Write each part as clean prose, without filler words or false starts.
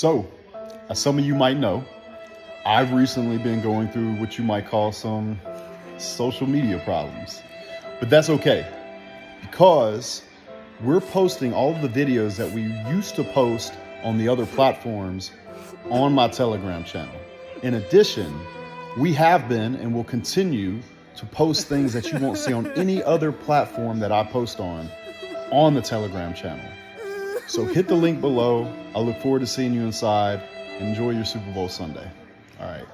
So, as some of you might know, I've recently been going through what you might call some social media problems. But that's okay, because we're posting all of the videos that we used to post on the other platforms on my Telegram channel. In addition, we have been and will continue to post things that you won't see on any other platform that I post on the Telegram channel. So hit the link below. I look forward to seeing you inside. Enjoy your Super Bowl Sunday. All right.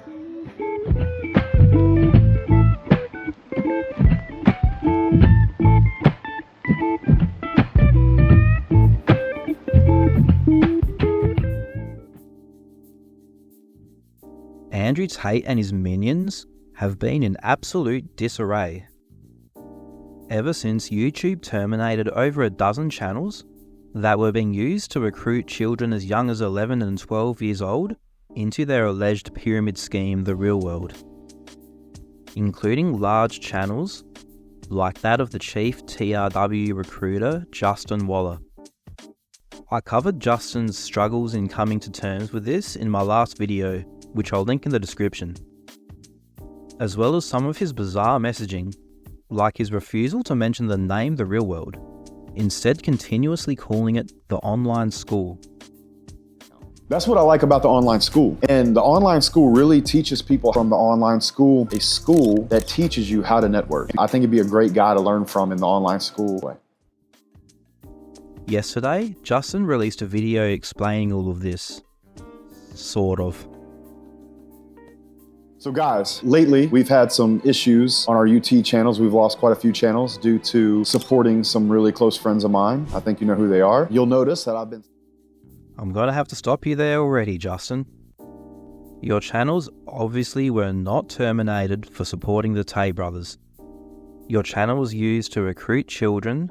Andrew Tate and his minions have been in absolute disarray. Ever since YouTube terminated over a dozen channels that were being used to recruit children as young as 11 and 12 years old into their alleged pyramid scheme, The Real World, including large channels like that of the chief TRW recruiter, Justin Waller. I covered Justin's struggles in coming to terms with this in my last video, which I'll link in the description, as well as some of his bizarre messaging, like his refusal to mention the name The Real World, instead continuously calling it the online school. That's what I like about the online school. And the online school really teaches people from the online school, a school that teaches you how to network. I think it'd be a great guy to learn from in the online school. Yesterday, Justin released a video explaining all of this. Sort of. So guys, lately we've had some issues on our UT channels. We've lost quite a few channels due to supporting some really close friends of mine. I think you know who they are. You'll notice that I'm gonna have to stop you there already, Justin. Your channels obviously were not terminated for supporting the Tate brothers. Your channel was used to recruit children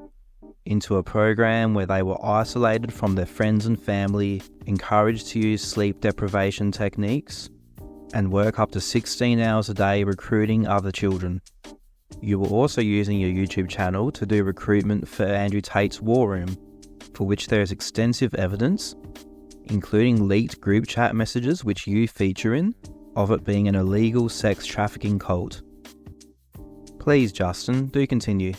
into a program where they were isolated from their friends and family, encouraged to use sleep deprivation techniques, and work up to 16 hours a day recruiting other children. You were also using your YouTube channel to do recruitment for Andrew Tate's War Room, for which there is extensive evidence, including leaked group chat messages which you feature in, of it being an illegal sex trafficking cult. Please, Justin, do continue.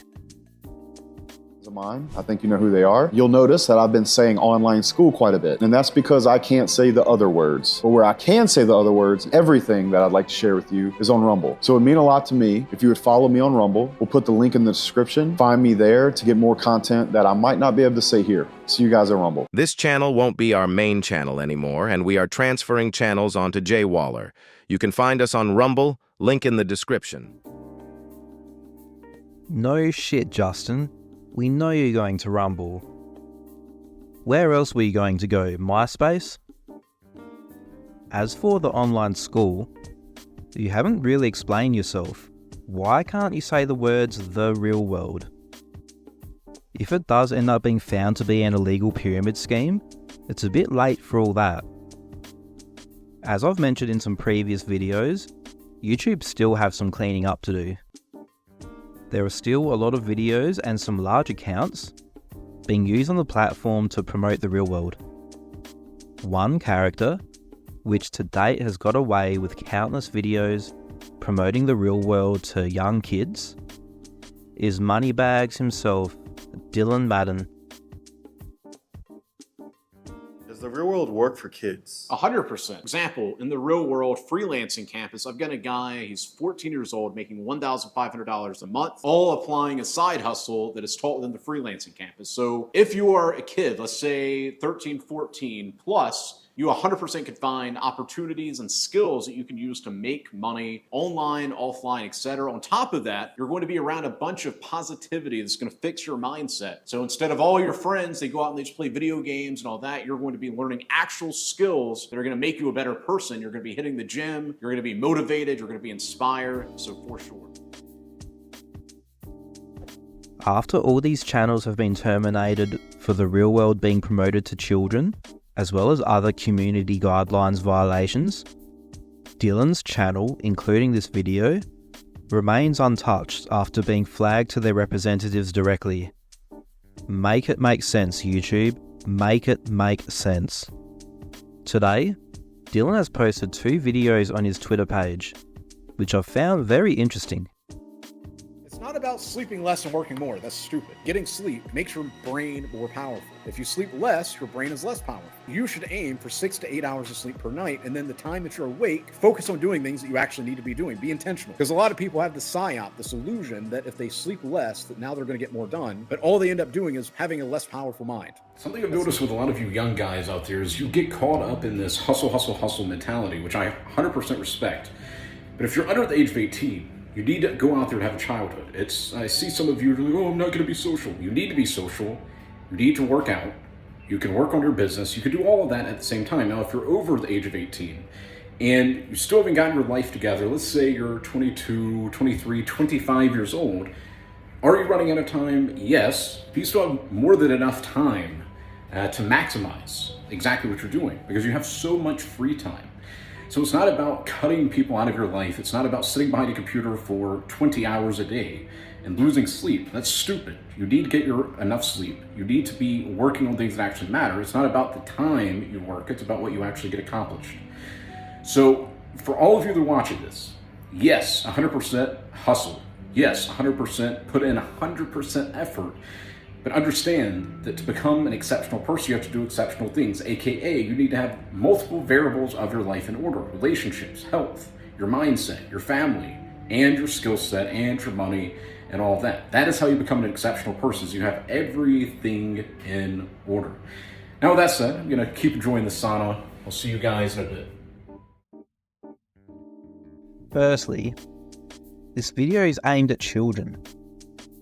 of mine. I think you know who they are. You'll notice that I've been saying online school quite a bit, and that's because I can't say the other words. But where I can say the other words, everything that I'd like to share with you is on Rumble. So it would mean a lot to me if you would follow me on Rumble. We'll put the link in the description. Find me there to get more content that I might not be able to say here. See you guys at Rumble. This channel won't be our main channel anymore, and we are transferring channels onto Jay Waller. You can find us on Rumble, link in the description. No shit, Justin. We know you're going to Rumble. Where else were you going to go? MySpace? As for the online school, you haven't really explained yourself. Why can't you say the words "the real world"? If it does end up being found to be an illegal pyramid scheme, it's a bit late for all that. As I've mentioned in some previous videos, YouTube still have some cleaning up to do. There are still a lot of videos and some large accounts being used on the platform to promote the real world. One character, which to date has got away with countless videos promoting the real world to young kids, is Moneybags himself, Dylan Madden. Does the real world work for kids? 100%. Example, in the real world freelancing campus, I've got a guy, he's 14 years old, making $1,500 a month, all applying a side hustle that is taught within the freelancing campus. So if you are a kid, let's say 13, 14 plus, you 100% could find opportunities and skills that you can use to make money online, offline, etc. On top of that, you're going to be around a bunch of positivity that's going to fix your mindset. So instead of all your friends, they go out and they just play video games and all that, you're going to be learning actual skills that are going to make you a better person. You're going to be hitting the gym, you're going to be motivated, you're going to be inspired, so for sure. After all these channels have been terminated for the real world being promoted to children, as well as other community guidelines violations, Dylan's channel, including this video, remains untouched after being flagged to their representatives directly. Make it make sense, YouTube. Make it make sense. Today, Dylan has posted 2 videos on his Twitter page, which I've found very interesting. It's not about sleeping less and working more. That's stupid. Getting sleep makes your brain more powerful. If you sleep less, your brain is less powerful. You should aim for 6 to 8 hours of sleep per night, and then the time that you're awake, focus on doing things that you actually need to be doing. Be intentional. Because a lot of people have this psyop, this illusion that if they sleep less, that now they're going to get more done, but all they end up doing is having a less powerful mind. Something I've noticed with a lot of you young guys out there is you get caught up in this hustle, hustle, hustle mentality, which I 100% respect. But if you're under the age of 18, you need to go out there and have a childhood. I see some of you are like, oh, I'm not going to be social. You need to be social. You need to work out. You can work on your business. You can do all of that at the same time. Now, if you're over the age of 18 and you still haven't gotten your life together, let's say you're 22, 23, 25 years old, are you running out of time? Yes. But you still have more than enough time to maximize exactly what you're doing because you have so much free time. So it's not about cutting people out of your life. It's not about sitting behind a computer for 20 hours a day and losing sleep. That's stupid. You need to get enough sleep. You need to be working on things that actually matter. It's not about the time you work. It's about what you actually get accomplished. So for all of you that are watching this, yes, 100% hustle. Yes, 100% put in 100% effort. But understand that to become an exceptional person, you have to do exceptional things, aka you need to have multiple variables of your life in order. Relationships, health, your mindset, your family, and your skill set, and your money, and all of that. That is how you become an exceptional person, is you have everything in order. Now with that said, I'm going to keep enjoying the sauna. I'll see you guys in a bit. Firstly, this video is aimed at children.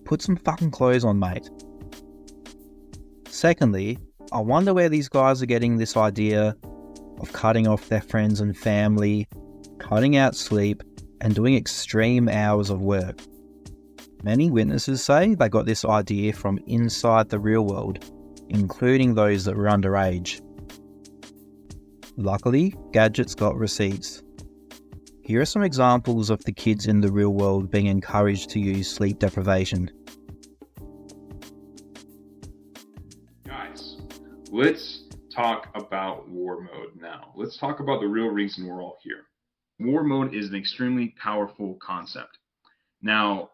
Put some fucking clothes on, mate. Secondly, I wonder where these guys are getting this idea of cutting off their friends and family, cutting out sleep, and doing extreme hours of work. Many witnesses say they got this idea from inside the real world, including those that were underage. Luckily, Gadget's got receipts. Here are some examples of the kids in the real world being encouraged to use sleep deprivation. Let's talk about war mode now. Let's talk about the real reason we're all here. War mode is an extremely powerful concept. Now,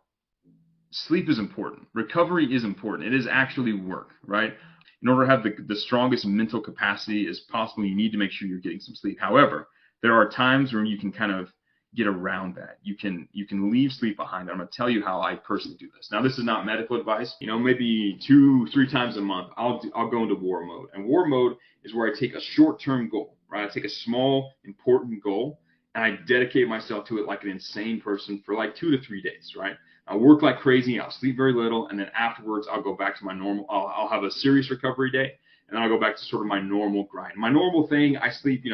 sleep is important. Recovery is important. It is actually work, right? In order to have the strongest mental capacity as possible, you need to make sure you're getting some sleep. However, there are times where you can kind of get around that. You can leave sleep behind. I'm going to tell you how I personally do this. Now, this is not medical advice. Maybe 2-3 times a month, I'll go into war mode. And war mode is where I take a short-term goal, right? I take a small, important goal, and I dedicate myself to it like an insane person for like 2 to 3 days, right? I'll work like crazy. I'll sleep very little, and then afterwards, I'll go back to my normal. I'll have a serious recovery day, and then I'll go back to sort of my normal grind. My normal thing, I sleep,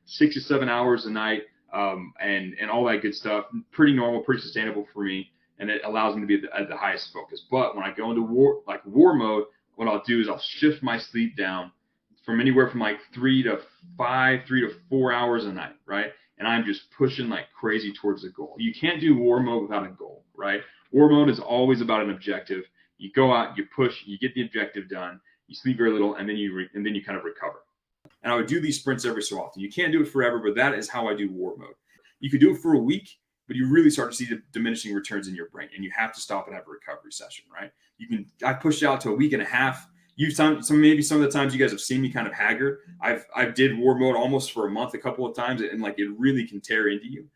6 to 7 hours a night. And all that good stuff, pretty normal, pretty sustainable for me, and it allows me to be at the highest focus. But when I go into war mode, what I'll do is I'll shift my sleep down from anywhere from like 3 to 4 hours a night, right? And I'm just pushing like crazy towards the goal. You can't do war mode without a goal, right? War mode is always about an objective. You go out, you push, you get the objective done, you sleep very little, and then you kind of recover. And I would do these sprints every so often. You can't do it forever, but that is how I do war mode. You could do it for a week, but you really start to see the diminishing returns in your brain, and you have to stop and have a recovery session, right? I pushed out to a week and a half. Maybe some of the times you guys have seen me kind of haggard. I did war mode almost for a month a couple of times, and like it really can tear into you.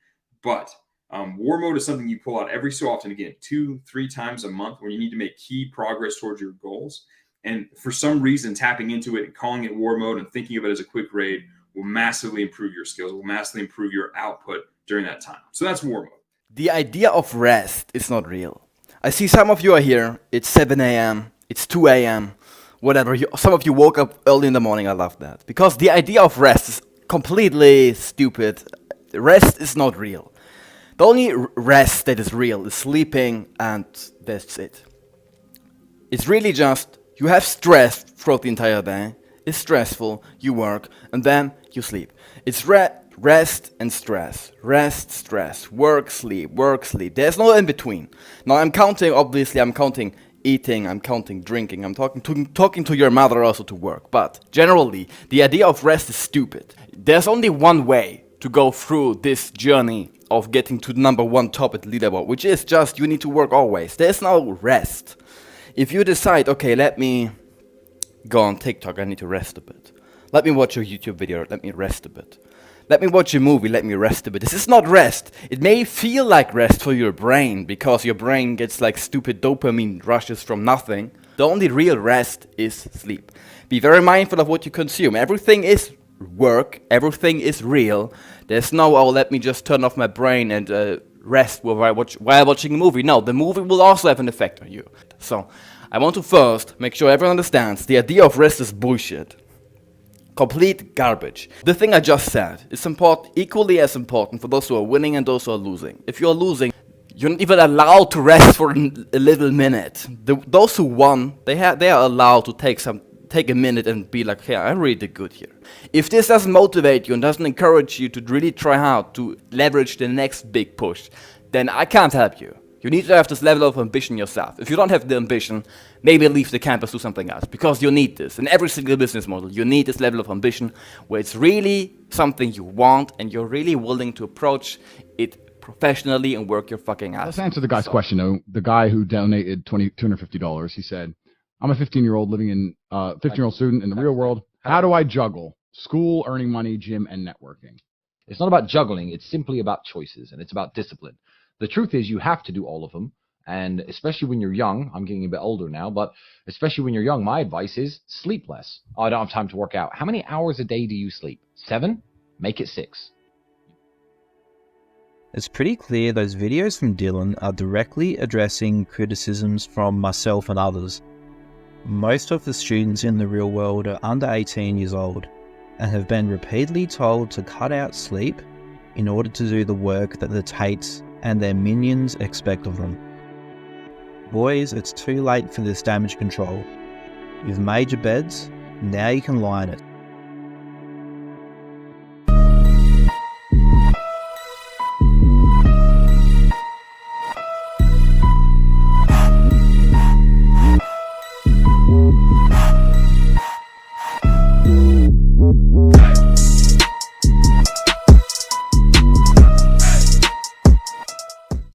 But war mode is something you pull out every so often, again, 2-3 times a month when you need to make key progress towards your goals. And for some reason, tapping into it and calling it war mode and thinking of it as a quick raid will massively improve your skills, will massively improve your output during that time. So that's war mode. The idea of rest is not real. I see some of you are here, it's 7 a.m., it's 2 a.m., whatever. Some of you woke up early in the morning, I love that. Because the idea of rest is completely stupid. Rest is not real. The only rest that is real is sleeping, and that's it. It's really just, you have stress throughout the entire day. It's stressful, you work, and then you sleep. It's rest and stress. Rest, stress. Work, sleep. Work, sleep. There's no in between. Now I'm counting eating, I'm counting drinking, I'm talking to your mother also to work. But generally, the idea of rest is stupid. There's only one way to go through this journey of getting to number one top at leaderboard, which is just you need to work always. There's no rest. If you decide, okay, let me go on TikTok, I need to rest a bit. Let me watch a YouTube video, let me rest a bit. Let me watch a movie, let me rest a bit. This is not rest. It may feel like rest for your brain, because your brain gets like stupid dopamine rushes from nothing. The only real rest is sleep. Be very mindful of what you consume. Everything is work, everything is real. There's no, oh, let me just turn off my brain and rest while watching a movie. No, the movie will also have an effect on you. So, I want to first make sure everyone understands the idea of rest is bullshit. Complete garbage. The thing I just said is equally as important for those who are winning and those who are losing. If you're losing, you're not even allowed to rest for a little minute. Those who won, they are allowed to take a minute and be like, hey, I really did good here. If this doesn't motivate you and doesn't encourage you to really try hard to leverage the next big push, then I can't help you. You need to have this level of ambition yourself. If you don't have the ambition, maybe leave the campus, do something else, because you need this. In every single business model, you need this level of ambition where it's really something you want and you're really willing to approach it professionally and work your fucking ass. Let's answer the guy's question, though. The guy who donated $250, he said, I'm a 15-year-old living in 15-year-old student in the real world. How do I juggle school, earning money, gym, and networking? It's not about juggling. It's simply about choices, and it's about discipline. The truth is you have to do all of them, and especially when you're young, I'm getting a bit older now, but especially when you're young, my advice is sleep less. Oh, I don't have time to work out. How many hours a day do you sleep? 7? Make it 6. It's pretty clear those videos from Dylan are directly addressing criticisms from myself and others. Most of the students in the real world are under 18 years old and have been repeatedly told to cut out sleep in order to do the work that the Tates and their minions expect of them. Boys, it's too late for this damage control. You've made your beds, now you can lie in it.